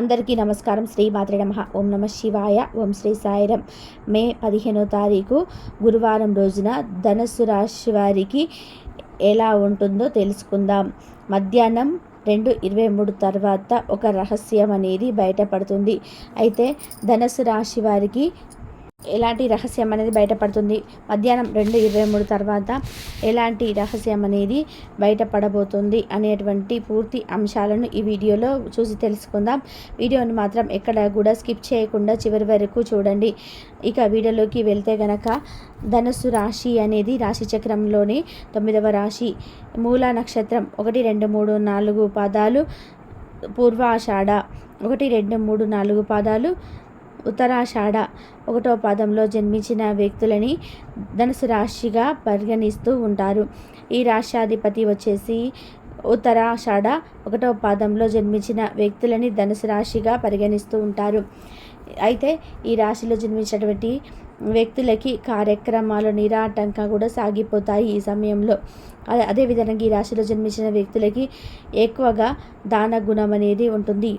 అందరికీ నమస్కారం. శ్రీ మాత్రే నమః. ఓం నమ శివాయ. ఓం శ్రీ సాయిరం. మే 15వ తారీఖు గురువారం రోజున ధనుస్సు రాశి వారికి ఎలా ఉంటుందో తెలుసుకుందాం. మధ్యాహ్నం 2:23 తర్వాత ఒక రహస్యం అనేది బయటపడుతుంది. అయితే ధనుస్సు రాశి వారికి ఎలాంటి రహస్యం అనేది బయటపడుతుంది, మధ్యాహ్నం 2:23 తర్వాత ఎలాంటి రహస్యం అనేది బయటపడబోతుంది అనేటువంటి పూర్తి అంశాలను ఈ వీడియోలో చూసి తెలుసుకుందాం. వీడియోని మాత్రం ఎక్కడ కూడా స్కిప్ చేయకుండా చివరి వరకు చూడండి. ఇక వీడియోలోకి వెళ్తే గనక ధనుస్సు రాశి అనేది రాశి చక్రంలోని 9వ రాశి. మూల నక్షత్రం 1, 2, 3, 4 పాదాలు, పూర్వాషాఢ 1, 2, 3, 4 పాదాలు, ఉత్తరాషాఢ 1వ పాదంలో జన్మించిన వ్యక్తులని ధనుసు రాశిగా పరిగణిస్తూ ఉంటారు. ఈ రాశ్యాధిపతి వచ్చేసి ఉత్తరాషాఢ 1వ పాదంలో జన్మించిన వ్యక్తులని ధనుసు రాశిగా పరిగణిస్తూ ఉంటారు. అయితే ఈ రాశిలో జన్మించినటువంటి వ్యక్తులకి కార్యక్రమాలు నిరాటంకంగా కూడా సాగిపోతాయి ఈ సమయంలో. అదేవిధంగా ఈ రాశిలో జన్మించిన వ్యక్తులకి ఎక్కువగా దాన గుణం అనేది ఉంటుంది.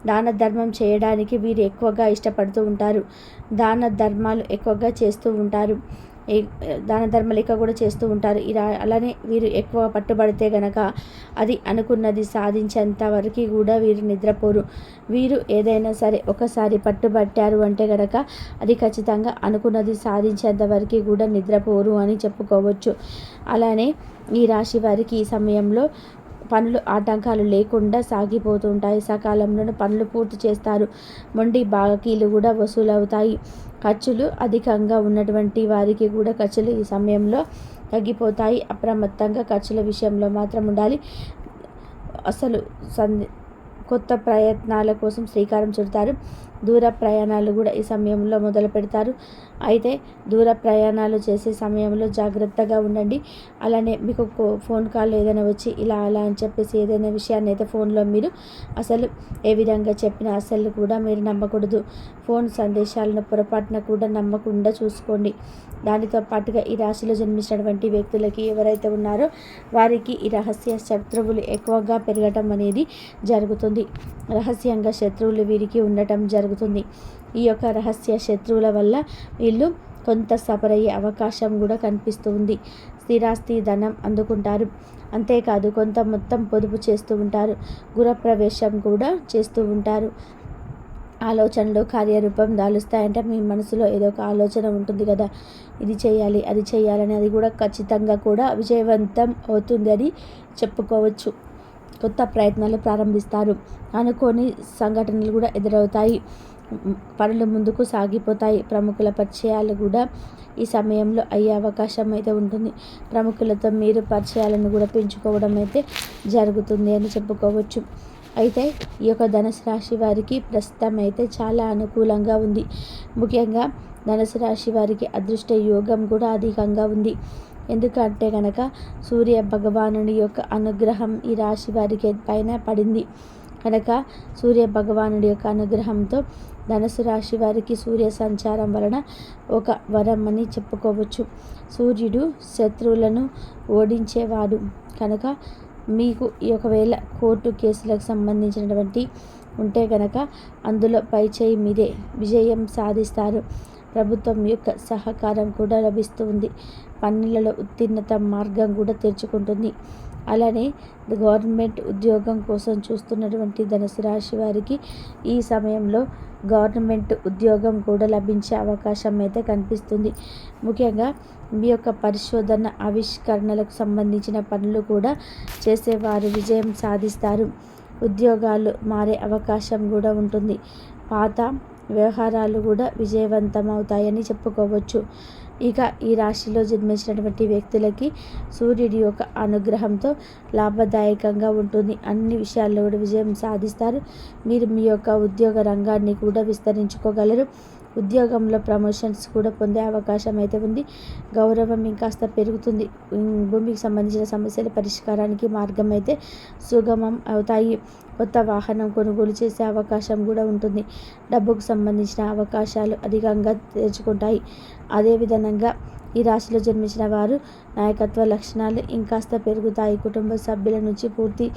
దాన ధర్మం చేయడానికి వీరు ఎక్కువగా ఇష్టపడుతూ ఉంటారు. దాన ధర్మాలు ఎక్కువగా చేస్తూ ఉంటారు. దాన ధర్మాలు ఎక్కువ కూడా చేస్తూ ఉంటారు. అలానే వీరు ఎక్కువ పట్టుబడితే గనక అది అనుకున్నది సాధించేంత వరకు కూడా వీరు నిద్రపోరు. వీరు ఏదైనా సరే ఒకసారి పట్టుబట్టారు అంటే గనక అది ఖచ్చితంగా అనుకున్నది సాధించేంత వరకు కూడా నిద్రపోరు అని చెప్పుకోవచ్చు. అలానే ఈ రాశి వారికి ఈ సమయంలో పనులు ఆటంకాలు లేకుండా సాగిపోతుంటాయి. సకాలంలో పనులు పూర్తి చేస్తారు. మొండి బాకీలు కూడా వసూలవుతాయి. ఖర్చులు అధికంగా ఉన్నటువంటి వారికి కూడా ఖర్చులు ఈ సమయంలో తగ్గిపోతాయి. అప్రమత్తంగా ఖర్చుల విషయంలో మాత్రం ఉండాలి. అసలు కొత్త ప్రయత్నాల కోసం శ్రీకారం చుడతారు. దూర ప్రయాణాలు కూడా ఈ సమయంలో మొదలు పెడతారు. అయితే దూర ప్రయాణాలు చేసే సమయంలో జాగ్రత్తగా ఉండండి. అలానే మీకు ఫోన్ కాల్ ఏదైనా వచ్చి ఇలా అలా అని చెప్పేసి ఏదైనా విషయాన్ని అయితే ఫోన్లో మీరు అసలు ఏ విధంగా చెప్పినా అసలు కూడా మీరు నమ్మకూడదు. ఫోన్ సందేశాలను పొరపాటున కూడా నమ్మకుండా చూసుకోండి. దానితో పాటుగా ఈ రాశిలో జన్మించినటువంటి వ్యక్తులకి ఎవరైతే ఉన్నారో వారికి ఈ రహస్య శత్రువులు ఎక్కువగా పెరగటం అనేది జరుగుతుంది. రహస్యంగా శత్రువులు వీరికి ఉండటం జరుగుతుంది. ఈ యొక్క రహస్య శత్రువుల వల్ల వీళ్ళు కొంత సఫర్ అయ్యే అవకాశం కూడా కనిపిస్తుంది. స్థిరాస్తి ధనం అందుకుంటారు. అంతేకాదు కొంత మొత్తం పొదుపు చేస్తూ ఉంటారు. గృహప్రవేశం కూడా చేస్తూ ఉంటారు. ఆలోచనలు కార్యరూపం దాలుస్తాయంటే మీ మనసులో ఏదో ఒక ఆలోచన ఉంటుంది కదా, ఇది చేయాలి అది చేయాలని, అది కూడా ఖచ్చితంగా కూడా విజయవంతం అవుతుంది అని చెప్పుకోవచ్చు. కొత్త ప్రయత్నాలు ప్రారంభిస్తారు. అనుకోని సంఘటనలు కూడా ఎదురవుతాయి. పనులు ముందుకు సాగిపోతాయి. ప్రముఖుల పరిచయాలు కూడా ఈ సమయంలో అయ్యే అవకాశం అయితే ఉంటుంది. ప్రముఖులతో మీరు పరిచయాలను కూడా పెంచుకోవడం అయితే జరుగుతుంది అని చెప్పుకోవచ్చు. అయితే ఈ యొక్క ధనుసు రాశి వారికి ప్రస్తుతం అయితే చాలా అనుకూలంగా ఉంది. ముఖ్యంగా ధనుసు రాశి వారికి అదృష్ట యోగం కూడా అధికంగా ఉంది. ఎందుకంటే కనుక సూర్య భగవానుని యొక్క అనుగ్రహం ఈ రాశి వారికి పైన పడింది కనుక సూర్య భగవానుడి యొక్క అనుగ్రహంతో ధనుసు రాశి వారికి సూర్య సంచారం వలన ఒక వరం అని చెప్పుకోవచ్చు. సూర్యుడు శత్రువులను ఓడించేవాడు కనుక మీకు ఒకవేళ కోర్టు కేసులకు సంబంధించినటువంటి ఉంటే కనుక అందులో పైచేయి మీదే విజయం సాధిస్తారు. ప్రభుత్వం యొక్క సహకారం కూడా లభిస్తుంది. పన్నులలో ఉత్తీర్ణత మార్గం కూడా తెరుచుకుంటుంది. అలానే గవర్నమెంట్ ఉద్యోగం కోసం చూస్తున్నటువంటి ధనుసు రాశి వారికి ఈ సమయంలో గవర్నమెంట్ ఉద్యోగం కూడా లభించే అవకాశం అయితే కనిపిస్తుంది. ముఖ్యంగా మీ యొక్క పరిశోధన ఆవిష్కరణలకు సంబంధించిన పనులు కూడా చేసేవారు విజయం సాధిస్తారు. ఉద్యోగాలు మారే అవకాశం కూడా ఉంటుంది. పాత వ్యవహారాలు కూడా విజయవంతం అవుతాయని చెప్పుకోవచ్చు. ఇక ఈ రాశిలో జన్మించినటువంటి వ్యక్తులకి సూర్యుడి యొక్క అనుగ్రహంతో లాభదాయకంగా ఉంటుంది. అన్ని విషయాల్లో కూడా విజయం సాధిస్తారు. మీరు మీ యొక్క ఉద్యోగ రంగాన్ని కూడా విస్తరించుకోగలరు. ఉద్యోగంలో ప్రమోషన్స్ కూడా పొందే అవకాశం అయితే ఉంది. గౌరవం ఇంకాస్త పెరుగుతుంది. భూమికి సంబంధించిన సమస్యల పరిష్కారానికి మార్గం అయితే సుగమం అవుతాయి. కొత్త వాహనం కొనుగోలు చేసే అవకాశం కూడా ఉంటుంది. డబ్బుకు సంబంధించిన అవకాశాలు అధికంగా తెరుచుకుంటాయి. అదేవిధంగా ఈ రాశిలో జన్మించిన వారు నాయకత్వ లక్షణాలు ఇంకాస్త పెరుగుతాయి. కుటుంబ సభ్యుల నుంచి పూర్తి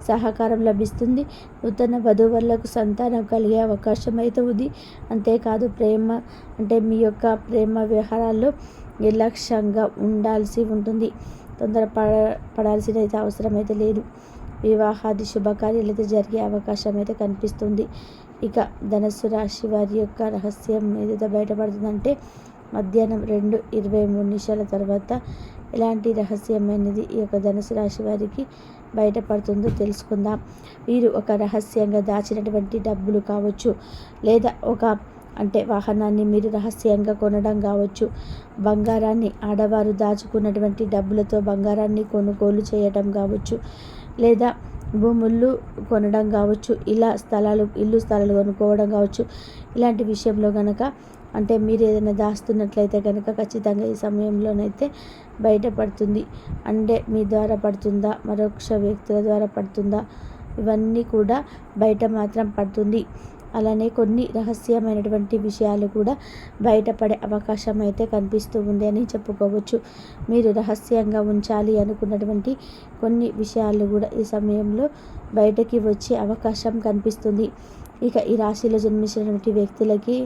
సహకారం లభిస్తుంది. నూతన వధూవరులకు సంతానం కలిగే అవకాశం అయితే ఉంది. అంతేకాదు మీ యొక్క ప్రేమ వ్యవహారాల్లో నిర్లక్ష్యంగా ఉండాల్సి ఉంటుంది. పడాల్సిన అయితే అవసరం అయితే లేదు. వివాహాది శుభకార్యాలు అయితే జరిగే అవకాశం అయితే కనిపిస్తుంది. ఇక ధనస్సు రాశి వారి యొక్క రహస్యం ఏదైతే బయటపడుతుందంటే మధ్యాహ్నం 2:23 తర్వాత ఎలాంటి రహస్యమైనది ఈ యొక్క ధనుసు రాశి వారికి బయటపడుతుందో తెలుసుకుందాం. వీరు ఒక రహస్యంగా దాచినటువంటి డబ్బులు కావచ్చు, లేదా వాహనాన్ని మీరు రహస్యంగా కొనడం కావచ్చు, బంగారాన్ని ఆడవారు దాచుకున్నటువంటి డబ్బులతో బంగారాన్ని కొనుగోలు చేయటం కావచ్చు, లేదా భూములు కొనడం కావచ్చు, ఇల్లు స్థలాలు కొనుక్కోవడం కావచ్చు. ఇలాంటి విషయంలో కనుక మీరు ఏదైనా దాస్తున్నట్లయితే కనుక ఖచ్చితంగా ఈ సమయంలోనైతే బయటపడుతుంది. మీ ద్వారా పడుతుందా, మరొక వ్యక్తుల ద్వారా పడుతుందా, ఇవన్నీ కూడా బయట మాత్రం పడుతుంది. అలానే కొన్ని రహస్యమైనటువంటి విషయాలు కూడా బయటపడే అవకాశం అయితే కనిపిస్తూ ఉంది అని చెప్పుకోవచ్చు. మీరు రహస్యంగా ఉంచాలి అనుకున్నటువంటి కొన్ని విషయాలు కూడా ఈ సమయంలో బయటకి వచ్చే అవకాశం కనిపిస్తుంది. ఇక ఈ రాశిలో జన్మించినటువంటి వ్యక్తులకి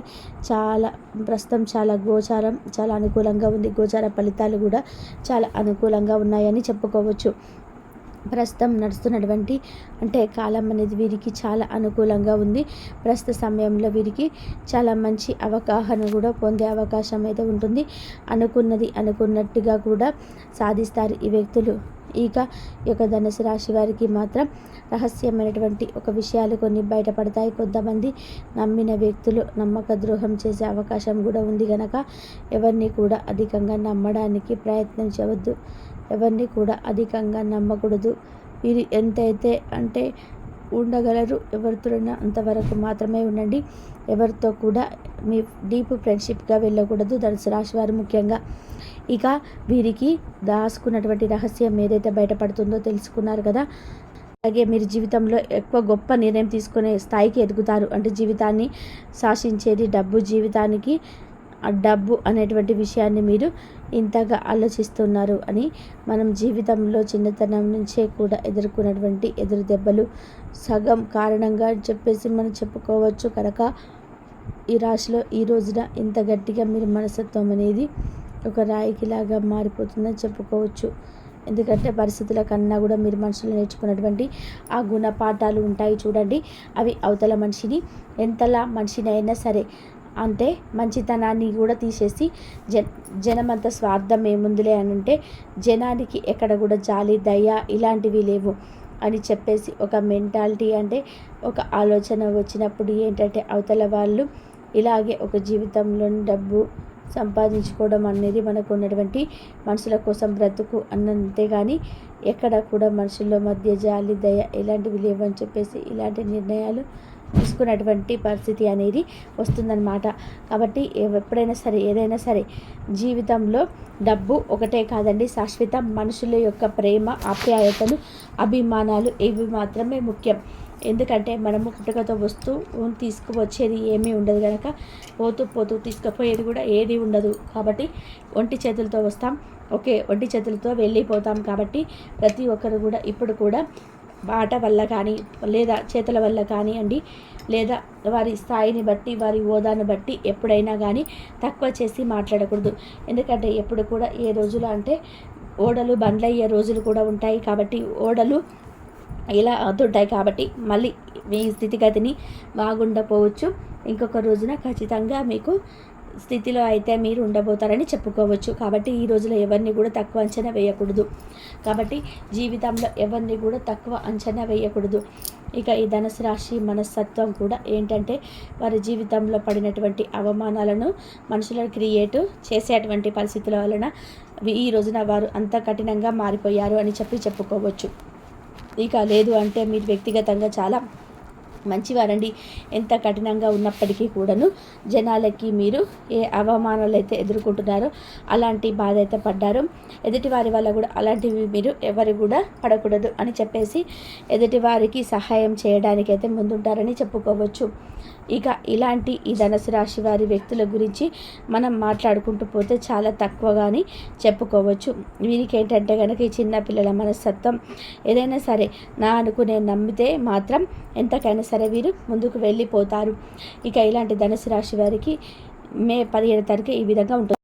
ప్రస్తుతం గోచారం చాలా అనుకూలంగా ఉంది. గోచార ఫలితాలు కూడా చాలా అనుకూలంగా ఉన్నాయని చెప్పుకోవచ్చు. ప్రస్తుతం నడుస్తున్నటువంటి కాలం అనేది వీరికి చాలా అనుకూలంగా ఉంది. ప్రస్తుత సమయంలో వీరికి చాలా మంచి అవగాహన కూడా పొందే అవకాశం అయితే ఉంటుంది. అనుకున్నది అనుకున్నట్టుగా కూడా సాధిస్తారు ఈ వ్యక్తులు. ఇక ఈ యొక్క ధనుసు రాశి వారికి మాత్రం రహస్యమైనటువంటి విషయాలు కొన్ని బయటపడతాయి. కొంతమంది నమ్మిన వ్యక్తులు నమ్మక ద్రోహం చేసే అవకాశం కూడా ఉంది కనుక ఎవరిని కూడా అధికంగా నమ్మడానికి ప్రయత్నించవద్దు. ఎవరిని కూడా అధికంగా నమ్మకూడదు. వీరు ఎంతైతే ఉండగలరు, ఎవరితోనైనా అంతవరకు మాత్రమే ఉండండి. ఎవరితో కూడా మీ డీప్ ఫ్రెండ్షిప్గా వెళ్ళకూడదు ధనుసు రాశి వారు ముఖ్యంగా. ఇక వీరికి దాచుకున్నటువంటి రహస్యం ఏదైతే బయటపడుతుందో తెలుసుకున్నారు కదా. అలాగే మీరు జీవితంలో ఎక్కువ గొప్ప నిర్ణయం తీసుకునే స్థాయికి ఎదుగుతారు. జీవితాన్ని శాసించేది డబ్బు. జీవితానికి ఆ డబ్బు అనేటువంటి విషయాన్ని మీరు ఇంతగా ఆలోచిస్తున్నారు అని మనం జీవితంలో చిన్నతనం నుంచే కూడా ఎదుర్కొన్నటువంటి ఎదురు దెబ్బలు సగం కారణంగా చెప్పేసి మనం చెప్పుకోవచ్చు కనుక ఈ రాశిలో ఈ రోజున ఇంత గట్టిగా మీరు మనస్తత్వం అనేది ఒక రాయికిలాగా మారిపోతుందని చెప్పుకోవచ్చు. ఎందుకంటే పరిస్థితుల కన్నా కూడా మీరు మనుషులు నేర్చుకున్నటువంటి ఆ గుణపాఠాలు ఉంటాయి చూడండి. అవి అవతల మనిషిని అయినా సరే మంచితనాన్ని కూడా తీసేసి జనమంతా స్వార్థం ఏముందిలే అని జనానికి ఎక్కడ కూడా జాలి, దయ ఇలాంటివి లేవు అని చెప్పేసి ఒక మెంటాలిటీ ఒక ఆలోచన వచ్చినప్పుడు అవతల వాళ్ళు ఇలాగే ఒక జీవితంలోని డబ్బు సంపాదించుకోవడం అనేది మనకు ఉన్నటువంటి మనుషుల కోసం బ్రతుకు అంతేగాని ఎక్కడ కూడా మనుషుల మధ్య జాలి, దయ ఇలాంటివి లేవు అని చెప్పేసి ఇలాంటి నిర్ణయాలు తీసుకున్నటువంటి పరిస్థితి అనేది వస్తుందన్నమాట. కాబట్టి ఎప్పుడైనా సరే ఏదైనా సరే జీవితంలో డబ్బు ఒకటే కాదండి శాశ్వతం. మనుషుల యొక్క ప్రేమ, ఆప్యాయతలు, అభిమానాలు ఇవి మాత్రమే ముఖ్యం. ఎందుకంటే మనము పుట్టుకతో తీసుకువచ్చేది ఏమీ ఉండదు కనుక పోతూ తీసుకుపోయేది కూడా ఏది ఉండదు. కాబట్టి ఒంటి చేతులతో వస్తాం, ఒంటి చేతులతో వెళ్ళిపోతాం. కాబట్టి ప్రతి ఒక్కరు కూడా ఇప్పుడు కూడా మాట వల్ల కానీ లేదా చేతుల వల్ల కానివ్వండి, లేదా వారి స్థాయిని బట్టి వారి హోదాను బట్టి ఎప్పుడైనా కానీ తక్కువ చేసి మాట్లాడకూడదు. ఎందుకంటే ఎప్పుడు కూడా ఏ రోజులు ఓడలు బండ్లయ్యే రోజులు కూడా ఉంటాయి. కాబట్టి ఓడలు ఇలా అవుతుంటాయి. కాబట్టి మళ్ళీ మీ స్థితిగతిని బాగుండపోవచ్చు. ఇంకొక రోజున ఖచ్చితంగా మీకు స్థితిలో అయితే మీరు ఉండబోతారని చెప్పుకోవచ్చు. కాబట్టి ఈ రోజులో ఎవరిని కూడా తక్కువ అంచనా వేయకూడదు. కాబట్టి జీవితంలో ఎవరిని కూడా తక్కువ అంచనా వేయకూడదు. ఇక ఈ ధనుసు రాశి మనస్తత్వం కూడా వారి జీవితంలో పడినటువంటి అవమానాలను మనుషులను క్రియేట్ చేసేటువంటి పరిస్థితుల వలన ఈ రోజున వారు అంత కఠినంగా మారిపోయారు అని చెప్పుకోవచ్చు. ఇక లేదు మీరు వ్యక్తిగతంగా చాలా మంచివారండి. ఎంత కఠినంగా ఉన్నప్పటికీ కూడాను జనాలకి మీరు ఏ అవమానాలు అయితే ఎదుర్కొంటున్నారో అలాంటి బాధ అయితే పడ్డారు. ఎదుటివారి వల్ల కూడా అలాంటివి మీరు ఎవరు కూడా పడకూడదు అని చెప్పేసి ఎదుటివారికి సహాయం చేయడానికి అయితే ముందుంటారని చెప్పుకోవచ్చు. ఇక ఇలాంటి ఈ ధనుసు రాశి వారి వ్యక్తుల గురించి మనం మాట్లాడుకుంటూ పోతే చాలా తక్కువగాని చెప్పుకోవచ్చు. వీరికి ఏంటంటే కనుక ఈ చిన్న పిల్లల మనస్తత్వం, ఏదైనా సరే నా అనుకునే నమ్మితే మాత్రం ఎంతకైనా సరే వీరు ముందుకు వెళ్ళిపోతారు. ఇక ఇలాంటి ధనుసు రాశి వారికి మే 17 తారీఖు ఈ విధంగా ఉంటుంది.